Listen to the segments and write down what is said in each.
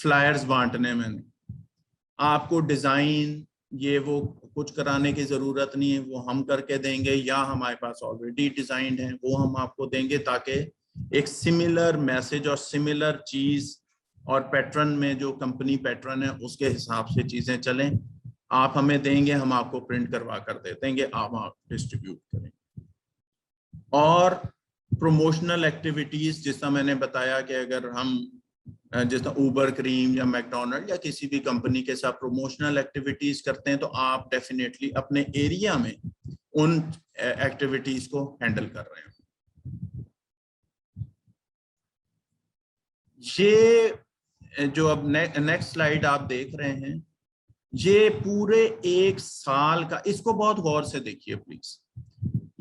Flyers बांटने में, आपको डिजाइन ये वो कुछ कराने की जरूरत नहीं है, वो हम करके देंगे या हमारे पास ऑलरेडी डिजाइन है वो हम आपको देंगे, ताकि एक सिमिलर मैसेज और सिमिलर चीज और पैटर्न में जो कंपनी पैटर्न है उसके हिसाब से चीजें चलें। आप हमें देंगे, हम आपको प्रिंट करवा कर दे देंगे, आप डिस्ट्रीब्यूट करेंगे। और प्रमोशनल एक्टिविटीज, जिसका मैंने बताया कि अगर हम जैसे ऊबर क्रीम या मैकडोनल्ड या किसी भी कंपनी के साथ प्रमोशनल एक्टिविटीज करते हैं, तो आप डेफिनेटली अपने एरिया में उन एक्टिविटीज को हैंडल कर रहे हैं। ये जो अब नेक्स्ट स्लाइड आप देख रहे हैं, ये पूरे एक साल का, इसको बहुत गौर से देखिए प्लीज,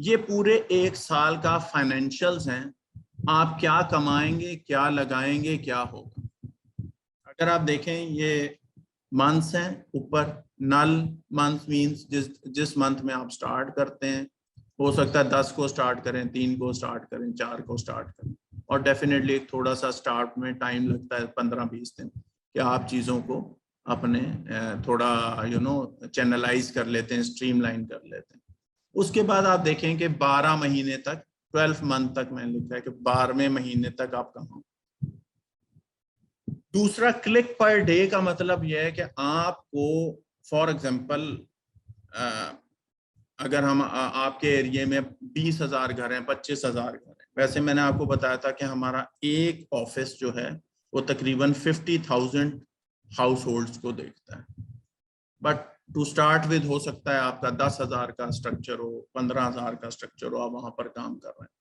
ये पूरे एक साल का फाइनेंशियल्स हैं। आप क्या कमाएंगे, क्या लगाएंगे, क्या होगा। अगर आप देखें ये मंथ्स हैं, ऊपर नल मंथ मींस जिस मंथ में आप स्टार्ट करते हैं, हो सकता है 10 को स्टार्ट करें, 3 को स्टार्ट करें, 4 को स्टार्ट करें, और डेफिनेटली थोड़ा सा स्टार्ट में टाइम लगता है 15-20 दिन कि आप चीज़ों को अपने थोड़ा चैनलाइज कर लेते हैं, स्ट्रीमलाइन कर लेते हैं। उसके बाद आप देखें कि 12 महीने तक, 12 मंथ तक मैंने लिखा है कि 12वें महीने तक आप कहाँ। दूसरा, क्लिक पर डे का मतलब यह है कि आपको फॉर एग्जांपल अगर हम आपके एरिया में 20,000 घर हैं, 25,000 घर हैं, वैसे मैंने आपको बताया था कि हमारा एक ऑफिस जो है वो तकरीबन 50,000 हाउस होल्ड्स को देखता है। बट टू स्टार्ट विद हो सकता है आपका 10,000 का स्ट्रक्चर हो, 15,000 का स्ट्रक्चर हो, आप वहां पर काम कर रहे हैं।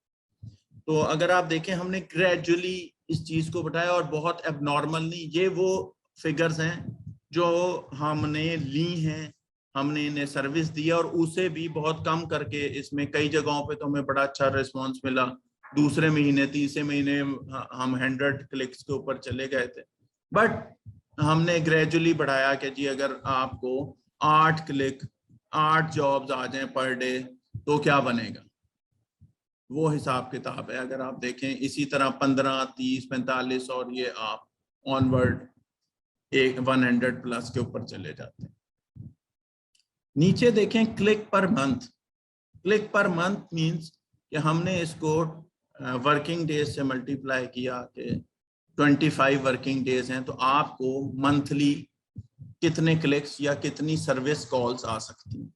तो अगर आप देखें, हमने ग्रेजुअली इस चीज को बढ़ाया और बहुत एबनॉर्मल नहीं, ये वो फिगर्स हैं जो हमने ली हैं, हमने इन्हें सर्विस दी और उसे भी बहुत कम करके, इसमें कई जगहों पे तो हमें बड़ा अच्छा रिस्पांस मिला। दूसरे महीने, तीसरे महीने हम 100 क्लिक्स के ऊपर चले गए थे, बट हमने ग्रेजुअली बढ़ाया कि जी अगर आपको 8 क्लिक, 8 जॉब्स आ जाएं पर डे तो क्या बनेगा, वो हिसाब किताब है। अगर आप देखें इसी तरह 15, 30, 45 और ये आप ऑनवर्ड 100 प्लस के ऊपर चले जाते हैं। नीचे देखें click per month. Click per month means कि हमने इसको वर्किंग डेज से मल्टीप्लाई किया कि 25 वर्किंग डेज हैं, तो आपको मंथली कितने क्लिक्स या कितनी सर्विस कॉल्स आ सकती हैं।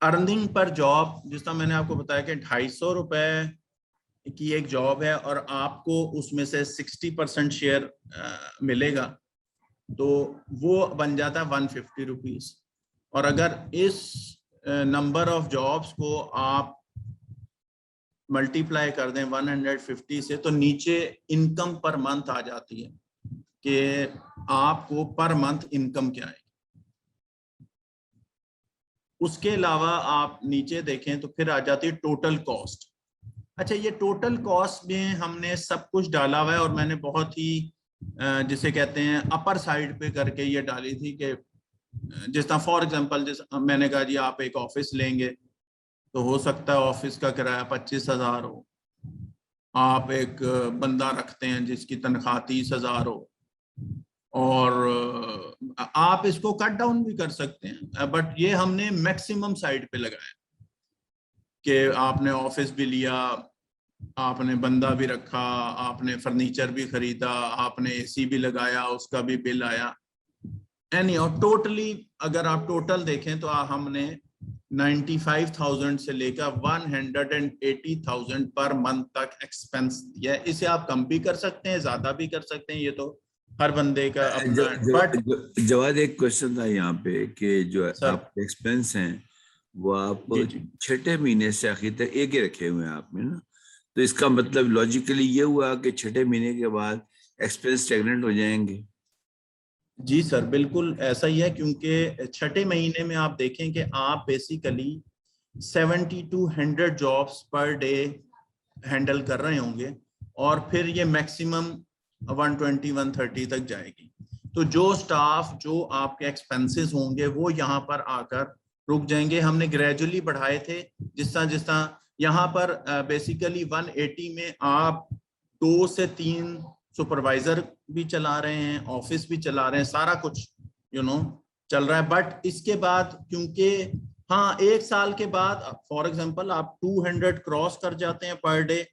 अर्निंग पर जॉब, जिसका मैंने आपको बताया कि 250 रुपए की एक जॉब है और आपको उसमें से 60% शेयर मिलेगा, तो वो बन जाता है 150 रुपीज। और अगर इस नंबर ऑफ जॉब्स को आप मल्टीप्लाई कर दें 150 से, तो नीचे इनकम पर मंथ आ जाती है कि आपको पर मंथ इनकम क्या है। उसके अलावा आप नीचे देखें तो फिर आ जाती है टोटल कॉस्ट। अच्छा, ये टोटल कॉस्ट में हमने सब कुछ डाला हुआ है और मैंने बहुत ही जिसे कहते हैं अपर साइड पे करके ये डाली थी कि जिस तरह फॉर एग्जांपल जैसे मैंने कहा जी आप एक ऑफिस लेंगे तो हो सकता है ऑफिस का किराया 25,000 हो, आप एक बंदा रखते हैं जिसकी तनख्वाह 30,000 हो, और आप इसको कट डाउन भी कर सकते हैं, बट ये हमने मैक्सिमम साइड पे लगाया कि आपने ऑफिस भी लिया, आपने बंदा भी रखा, आपने फर्नीचर भी खरीदा, आपने एसी भी लगाया, उसका भी बिल आया। एनी और टोटली अगर आप टोटल देखें तो हमने 95,000 से लेकर 180,000 पर मंथ तक एक्सपेंस दिया है। इसे आप कम भी कर सकते हैं, ज्यादा भी कर सकते हैं, ये तो हर बंदे का अपना। बट जवाद एक क्वेश्चन था यहाँ पे कि जो आपके एक्सपेंस हैं वो आप 6ठे महीने से आखिर तक एक ही रखे हुए हैं आपने ना, तो इसका मतलब लॉजिकली ये हुआ कि 6ठे महीने के बाद एक्सपेंस स्टैग्नेंट हो जाएंगे। जी सर, बिल्कुल ऐसा ही है, क्योंकि 6ठे महीने में आप देखें कि आप basically 70 to 100 jobs per day handle कर रहे होंगे और फिर ये मैक्सिमम 120-130 तक जाएगी। तो जो स्टाफ, जो आपके एक्सपेंसेस होंगे वो यहाँ पर आकर रुक जाएंगे। हमने ग्रेजुअली बढ़ाए थे, जिस तरह यहाँ पर बेसिकली 180 में आप 2 से 3 सुपरवाइजर भी चला रहे हैं, ऑफिस भी चला रहे हैं, सारा कुछ चल रहा है। बट इसके बाद क्योंकि हाँ, 1 साल के बाद फॉर एग्जांपल आप 200 क्रॉस कर जाते हैं पर डे,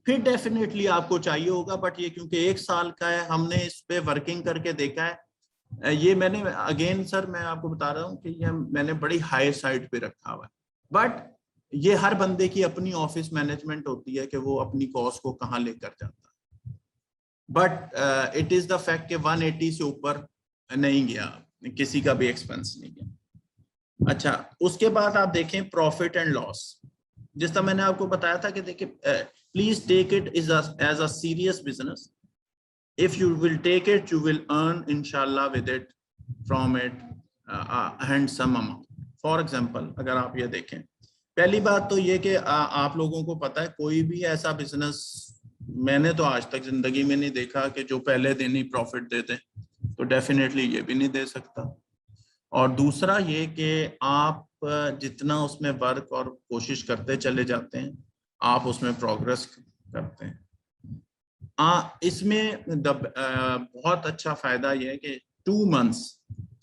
फिर डेफिनेटली आपको चाहिए होगा। बट ये क्योंकि 1 साल का है, हमने इस पे वर्किंग करके देखा है। ये मैंने अगेन सर मैं आपको बता रहा हूँ कि ये मैंने बड़ी हाई साइड पे रखा हुआ है। बट ये हर बंदे की अपनी ऑफिस मैनेजमेंट होती है कि वो अपनी कॉस्ट को कहाँ लेकर जाता है। But it is the fact कि 180 से ऊपर नहीं गया, किसी का भी एक्सपेंस नहीं गया। अच्छा, उसके बाद आप देखें प्रॉफिट एंड लॉस। जिस तरह मैंने आपको बताया था कि देखिए, please take it as a serious business. if you will take it, you will earn inshallah with it from it a handsome amount. For example, अगर आप ये देखें, पहली बात तो ये कि आप लोगों को पता है कोई भी ऐसा बिजनेस मैंने तो आज तक जिंदगी में नहीं देखा कि जो पहले दिन ही प्रॉफिट देते, तो डेफिनेटली ये भी नहीं दे सकता। और दूसरा ये कि आप जितना उसमें वर्क और कोशिश करते चले जाते हैं, आप उसमें प्रोग्रेस करते हैं। इसमें बहुत अच्छा फायदा यह है कि 2 मंथ्स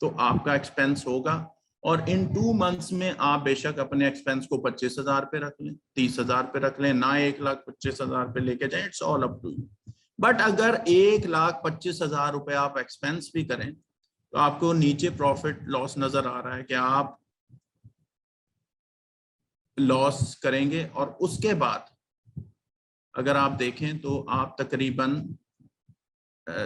तो आपका एक्सपेंस होगा, और इन 2 मंथ्स में आप बेशक अपने एक्सपेंस को 25,000 पे रख लें, 30,000 पे रख लें, ना 1,25,000 पे लेके जाएं, it's all up to you. But अगर 1,25,000 रुपए आप एक्सपेंस भी करें तो आपको नीचे प्रॉफिट लॉस नजर आ रहा है कि आप लॉस करेंगे। और उसके बाद अगर आप देखें तो आप तकरीबन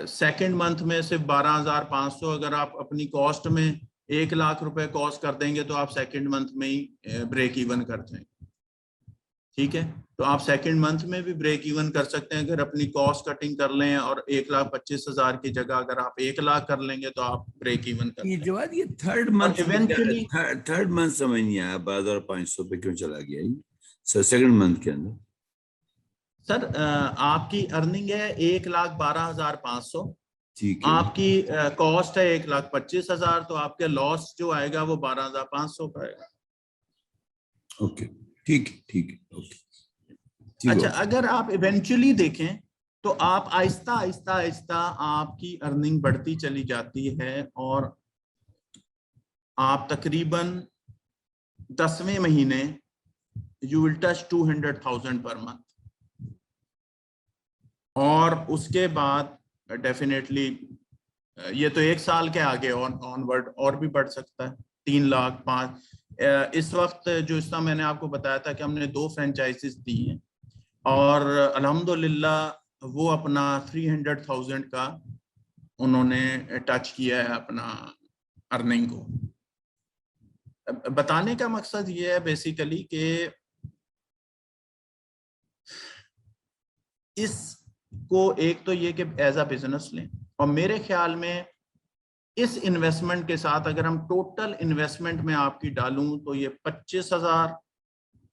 सेकंड मंथ में सिर्फ 12,500 अगर आप अपनी कॉस्ट में 1,00,000 रुपए कॉस्ट कर देंगे तो आप सेकंड मंथ में ही ब्रेक इवन कर जाएंगे। ठीक है, तो आप सेकंड मंथ में भी ब्रेक इवन कर सकते हैं अगर अपनी कॉस्ट कटिंग कर लें, और 1,25,000 की जगह अगर आप 1,00,000 कर लेंगे तो आप ब्रेक इवन कर ये लेंगे। जवाब, ये third month eventually third month समझ नहीं आया, 12,500 पे क्यों चला गया ये सर सेकंड मंथ के अंदर? सर आपकी अर्निंग है 1,12,500, ठीक है, आपकी कॉस्ट है 1,25,000, तो आपके लॉस जो आएगा वो 12,500 का आएगा। ओके, ठीक है, ठीक है, ओके। अच्छा, अगर आप इवेंचुअली देखें तो आप आहिस्ता आहिस्ता आहिस्ता आपकी अर्निंग बढ़ती चली जाती है, और आप तकरीबन 10वें महीने you will touch 200,000 per month, और उसके बाद डेफिनेटली ये तो 1 साल के आगे ऑनवर्ड और भी बढ़ सकता है, 3 लाख 5। इस वक्त जो इसका मैंने आपको बताया था कि हमने 2 फ्रेंचाइजीज दी हैं, और अल्हम्दुलिल्लाह वो अपना 300,000 का उन्होंने टच किया है अपना अर्निंग को। बताने का मकसद ये है बेसिकली कि इसको एक तो ये कि एज अ बिजनेस लें, और मेरे ख्याल में इस इन्वेस्टमेंट के साथ अगर हम टोटल इन्वेस्टमेंट में आपकी डालूं तो ये 25,000,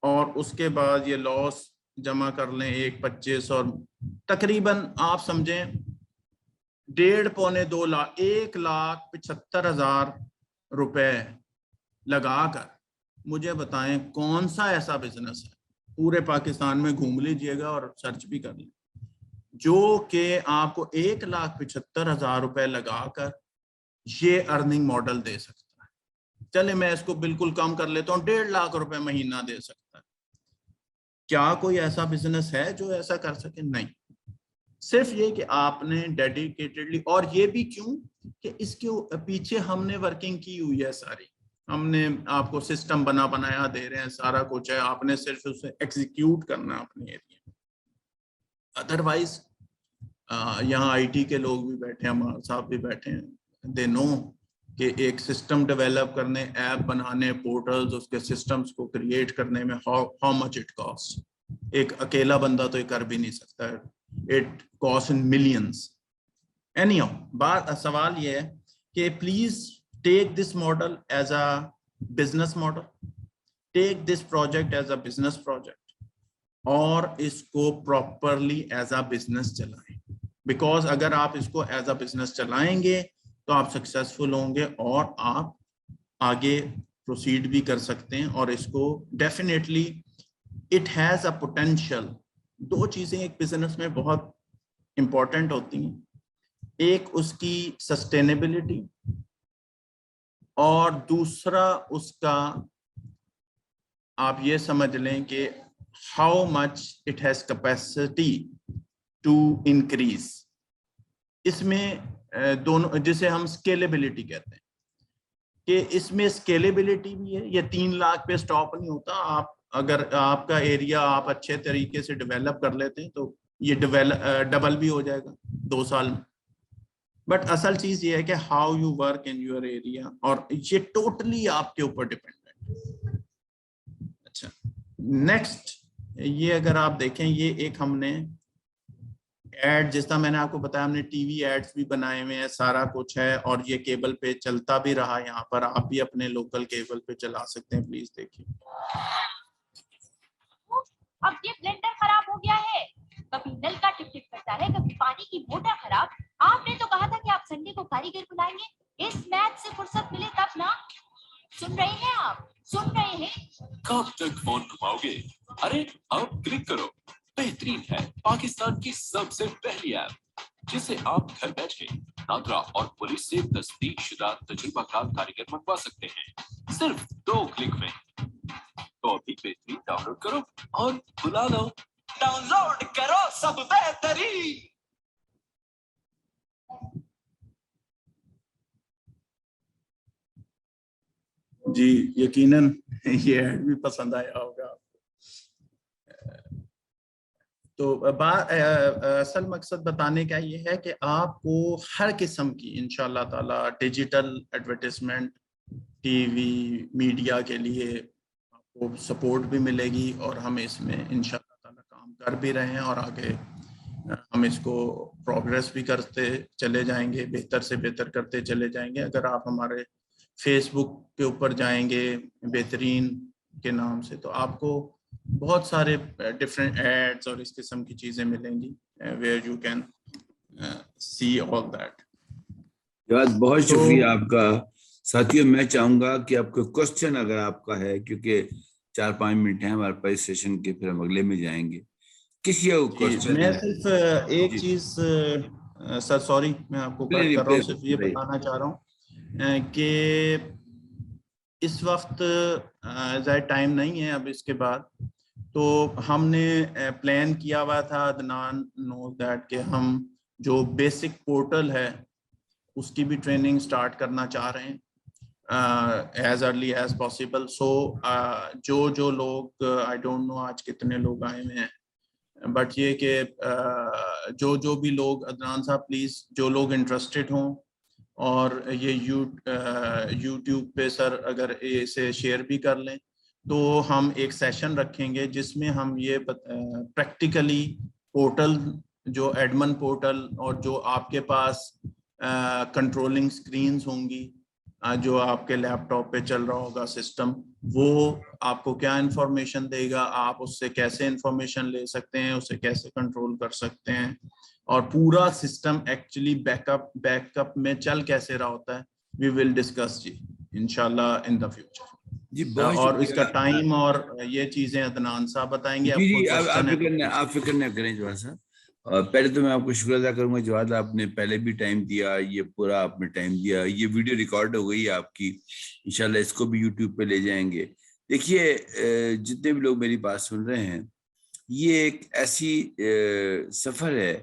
और उसके बाद ये लॉस जमा कर लें 1,25,000, और तकरीबन आप समझें 1.5-2 लाख 1,75,000 रुपए लगाकर मुझे बताएं कौन सा ऐसा बिजनेस है, पूरे पाकिस्तान में घूम लीजिएगा और सर्च भी कर लें, जो कि आपको 1,75,000 रुपए लगाकर ये अर्निंग मॉडल दे सकता है। चले मैं इसको बिल्कुल कम कर लेता हूँ, 1.5 लाख रुपए महीना दे सकता है। क्या कोई ऐसा बिजनेस है जो ऐसा कर सके? नहीं। सिर्फ ये कि आपने डेडिकेटेडली, और ये भी क्यों कि इसके पीछे हमने वर्किंग की हुई है सारी, हमने आपको सिस्टम बनाया दे रहे हैं, सारा कुछ है, आपने सिर्फ उसे एग्जीक्यूट करना अपने एरिया में। अदरवाइज यहाँ आईटी के लोग भी बैठे हैं, हमारे साहब भी बैठे हैं, दे नो कि एक सिस्टम डेवलप करने, ऐप बनाने, पोर्टल्स, उसके सिस्टम्स को क्रिएट करने में हाउ मच इट कॉस्ट। एक अकेला बंदा तो ये कर भी नहीं सकता है, it cost in millions. Anyhow सवाल ये है कि please take this model as a business model, take this project as a business project, और इसको प्रॉपरली एज अ बिजनेस चलाएं। बिकॉज अगर आप इसको एज अ बिजनेस चलाएंगे तो आप सक्सेसफुल होंगे, और आप आगे प्रोसीड भी कर सकते हैं, और इसको definitely it has a potential. 2 चीजें एक बिजनेस में बहुत इंपॉर्टेंट होती हैं। एक उसकी सस्टेनेबिलिटी और दूसरा उसका आप ये समझ लें कि how much it has capacity to increase. इसमें दोनों, जिसे हम स्केलेबिलिटी कहते हैं, कि इसमें स्केलेबिलिटी भी है। ये 3 लाख पे स्टॉप नहीं होता। आप अगर आपका एरिया आप अच्छे तरीके से डेवलप कर लेते हैं तो ये डबल भी हो जाएगा 2 साल में। बट असल चीज ये है कि how you work in your area, और ये टोटली आपके ऊपर डिपेंडेंट है। अच्छा, नेक्स्ट ये अगर आप देखें, ये एक हमने एड, जिस तरह मैंने आपको बताया, हमने टीवी एड्स भी बनाए हुए हैं, सारा कुछ है, और ये केबल पे चलता भी रहा। यहाँ पर आप भी अपने लोकल केबल पे चला सकते हैं, प्लीज देखिए। अब ये ब्लेंडर खराब हो गया है, कभी नल का टिप टिप करता है, कभी पानी की मोटर खराब। आपने तो कहा था कि आप संडे को कारीगर बुलाएंगे। इस मैच से फुर्सत मिले तब ना। सुन रहे हैं आप? सुन रहे हैं? कब तक फोन घुमाओगे? अरे अब क्लिक करो। बेहतरीन है पाकिस्तान की सबसे पहली ऐप, जिसे आप घर बैठे नादरा और पुलिस से तस्दीकशुदा तजुर्बाकार कारीगर मंगवा सकते हैं, सिर्फ 2 क्लिक में। तो अभी बेहतरीन डाउनलोड करो और बुला लो। डाउनलोड करो सब बेहतरीन। जी यकीनन ये ऐड भी पसंद आया होगा आपको। तो असल मकसद बताने का ये है कि आपको हर किस्म की इंशाल्लाह ताला डिजिटल एडवर्टाइजमेंट, टीवी, मीडिया के लिए आपको सपोर्ट भी मिलेगी, और हम इसमें इंशाल्लाह ताला काम कर भी रहे हैं, और आगे हम इसको प्रोग्रेस भी करते चले जाएंगे, बेहतर से बेहतर करते चले जाएंगे। अगर आप हमारे फेसबुक के ऊपर जाएंगे बेहतरीन के नाम से, तो आपको बहुत सारे डिफरेंट एड्स और इस किस्म की चीजें मिलेंगी, where you can see all that. बहुत शुक्रिया आपका। साथियों, मैं चाहूंगा कि आपको क्वेश्चन अगर आपका है, क्योंकि 4-5 मिनट है हमारे पास सेशन के, फिर हम अगले में जाएंगे। किसी को क्वेश्चन? मैं सिर्फ एक चीज सर, सॉरी मैं आपको कट कर रहा हूँ, सिर्फ ये बताना चाह रहा हूँ कि इस वक्त ज़्यादा टाइम नहीं है अब इसके बाद। तो हमने प्लान किया हुआ था, अदनान नो दैट, कि हम जो बेसिक पोर्टल है उसकी भी ट्रेनिंग स्टार्ट करना चाह रहे हैं एज अर्ली एज पॉसिबल। सो जो लोग, आई डोंट नो आज कितने लोग आए हुए हैं, बट ये कि जो भी लोग, अदनान साहब प्लीज़, जो लोग इंटरेस्टेड हों, और ये यूट्यूब पे सर अगर इसे शेयर भी कर लें, तो हम एक सेशन रखेंगे जिसमें हम ये प्रैक्टिकली पोर्टल, जो एडमन पोर्टल, और जो आपके पास कंट्रोलिंग स्क्रीन्स होंगी, जो आपके लैपटॉप पे चल रहा होगा सिस्टम, वो आपको क्या इंफॉर्मेशन देगा, आप उससे कैसे इंफॉर्मेशन ले सकते हैं, उसे कैसे कंट्रोल कर सकते हैं, और पूरा सिस्टम एक्चुअली बैकअप में चल कैसे रहा होता है, वी विल डिस्कस जी इंशाल्लाह इन द फ्यूचर जी। और इसका टाइम और ये चीजें अदनान साहब बताएंगे। जी, आप फिक्र न करें जवाद साहब। पहले तो मैं आपको शुक्र अदा करूंगा जवाद, आपने पहले भी टाइम दिया, ये पूरा आपने टाइम दिया। ये वीडियो रिकॉर्ड हो गई आपकी, इंशाल्लाह इसको भी यूट्यूब पे ले जाएंगे। देखिए, जितने भी लोग मेरी बात सुन रहे हैं, ये एक ऐसी सफर है